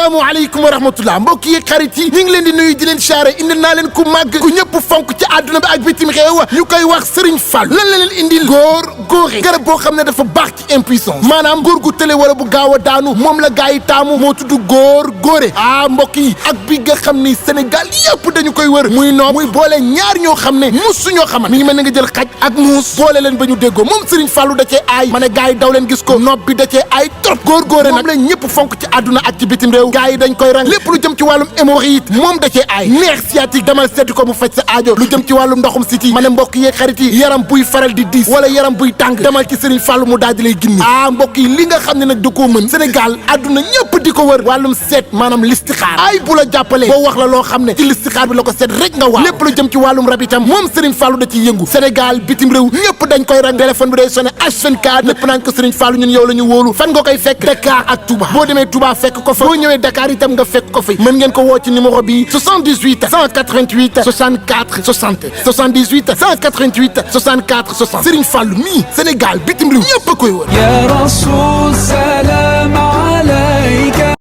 asalaamaaleykum wa rahmatullah mbokk yi xarit yi ñu ngi leen di nuyu di leen siyaare indi naa leen ku màgg ku ñëpp fonk ci àdduna bi ak bitim réew ñu koy wax Serigne Fall lan la leen indil góore garab boo xam ne dafa baax ci impuissance maanaam góor gu tële wala bu gaaw a daanu moom la gaa yi taamu moo tudd góore mbokk yi ak bi nga xam ni Sénégal yëpp dañu koy wër muy noob muy boole ñaar ñoo xam ne musu ñoo xaman mi ngi mel ne nga jël xaj ak muus boole leen ba ñu déggoo moom Serigne Fallu da cee aay ma ne gaa yi daw leen gis ko noob bi da cee aay trop góore nag moom la ñëpp fonk ci àdduna ak ci bitim réew gaa yi dañ koy rang lépp lu jëm ci wàllum hémorroïde moom da cee aay neex sciatique demal seeti ko mu faj sa aajo lu jëm ci wàllum ndoxum siti ma ne mbokk yi xarit yi yaram buy faral di diis wala yaram buy tàng demal ci Serigne Fallu mu daal di lay ginni mbokk yi li nga xam ne nag da koo mën Sénégal àdduna ñëpp di ko wër wàllum seet maanaam listixaar ay bu la jàppale boo wax la loo xam ne ci listixaar bi la ko seet rek nga waaw lépp lu jëm ci wàllum rab itam moom Serigne Fallu da ciy yëngu Sénégal bitim réew ñëpp dañ koy rang téléphone bi day sonné H24 ñëpp naan ko Serigne Fallu ñun yow la ñu wóolu fan nga koy fekk Dakar ak Touba boo demee Touba fekk ko fa boo ñëwee Dakar itam nga fekk ko fi mën ngeen ko woo ci numéro bi 78 188 64 60 78 188 64 60 Serigne Fallu mii Sénégal bitim réew ñëpp a koy wër ya Rasul salam alayka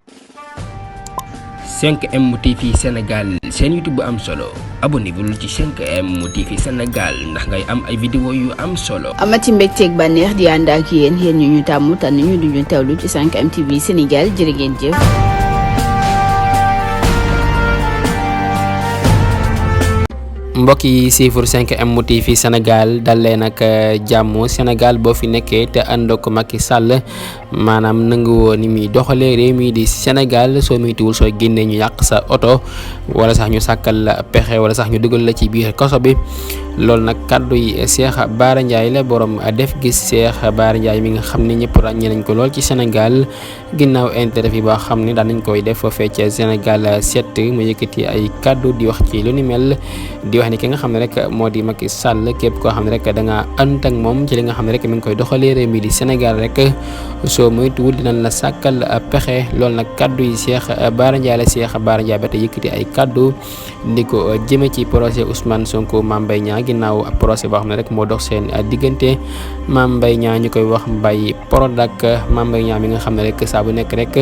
5M TV Sénégal seen YouTube bu am solo abonné bul ci 5M TV Sénégal ndax ngay am ay vidéo yu am solo. amati mbégteeg bànneex di ànd ak yéen ñu tàmm tànn ñu duñu teewlu ci 5M TV Sénégal jërë ngeen jëf. mbokk yi siifur 5M TV Sénégal dal leen ak jàmm Sénégal boo fi nekkee te ànd ko Macky Sall maanaam nanguwoo ni muy doxalee réew mi di Sénégal soo muytuwul soo génnee ñu yàq sa oto wala sax ñu sàkkal la pexe wala sax ñu dugal la ci biir kaso bi loolu nag kàddu yi Cheikh Bara Ndiaye la borom def gis Cheikh Bara Ndiaye mi nga xam ne ñëpp ràññee nañ ko lool ci Sénégal ginnaaw interview boo xam ne daan nañ koy def foofee ca Sénégal 7 mu yëkkati ay kàddu di wax ci lu ni mel di wax ni ki nga xam ne rek moo di Macky Sall képp koo xam ne rek da ngaa ànd ak moom ci li nga xam ne rek mi ngi koy doxalee réew mi di Sénégal rek soo moytuwul dinañ la sàkkal pexe loolu nag kàddu yi Cheikh Bara Ndiaye la Cheikh Bara Ndiaye ba tey yëkkati ay kàddu di ko jëme ci procès Ousmane Sonko Mame Mbaye Niang ginnaaw procès boo xam ne rek moo dox seen diggante Mame Mbaye Niang ñu koy wax Mbaye Prodac Mame Mbaye Niang mi nga xam ne rek saa bu nekk rek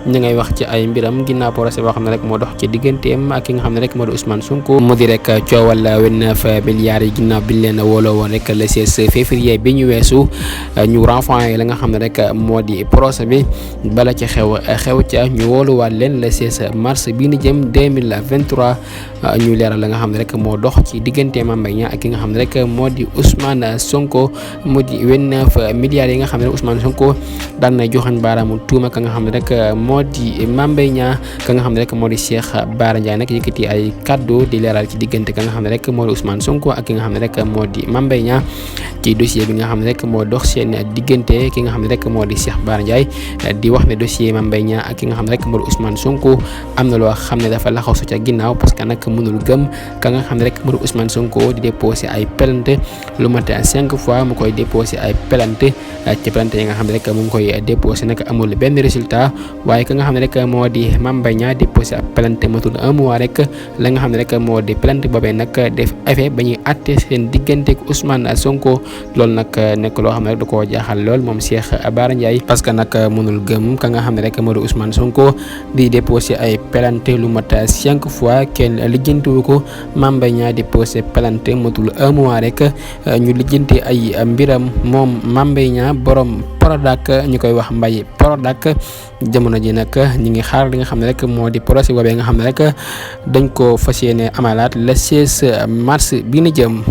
ñu ngay wax ci ay mbiram ginnaaw procès boo xam ne rek moo dox ci digganteem ak ki nga xam ne rek moo di Ousmane Sonko mu di rek coowal 29 milliards yi ginnaaw biñ leen wooloo woon rek le 16 février bi ñu weesu ñu renvoyé la nga xam ne rek moo di procès bi bala ci xew ca ñu wooluwaat leen le 16 mars bi ni jëm 2023 ñu leeral la nga xam ne rek moo dox ci diggante Mame Mbaye Niang ak ki nga xam ne rek moo di Ousmane Sonko mu di 29 milliards yi nga xam ne Ousmane Sonko daan na joxañ baaraamu tuuma ka nga xam ne rek moo di Mame Mbaye Niang ka nga xam ne rek moo di Cheikh Bara Ndiaye nag yëkkati ay kaddu di leeral ci diggante ka nga xam ne rek moo di Ousmane Sonko ak ki nga xam ne rek moo di Mame Mbaye Niang ci dossier bi nga xam ne rek moo dox seen diggante ki nga xam ne rek moo di Cheikh Bara Ndiaye di wax ne dossier Mame Mbaye Niang ak ki nga xam ne rek moo di Ousmane Sonko am na loo xam ne dafa laxasu ca ginnaaw parce que nag mënul gëm ka nga xam ne rek moo di Ousmane Sonko di déposé ay plainte lu mat 5 fois mu koy déposé ay plainte ci plainte yi nga xam ne rek mu ngi koy déposé nag amul benn résultat waaye ka nga xam ne rek moo di Mame Mbaye Niang déposé ab plainte matul 1 mois rek la nga xam ne rek moo di plainte boobee nag def effet ba ñuy àtte seen diggante ak Ousmane Sonko loolu nag nekk loo xam ne rek da koo jaaxal lool moom Cheikh Bara Ndiaye parce que nag mënul gëm ka nga xam ne rek moo di Ousmane Sonko di déposé ay plainte lu mat 5 fois kenn lijjantiwu ko Mame Mbaye Niang déposé plainte matul 1 mois rek ñu lijjanti ay mbiram moom Mame Mbaye Niang borom Prodac ñu koy wax Mbaye Prodac jamono ji nag ñi ngi xaar li nga xam ne rek moo di procès boobee nga xam ne rek dañ ko fas yéene amalaat le 16 mars bi ni jëm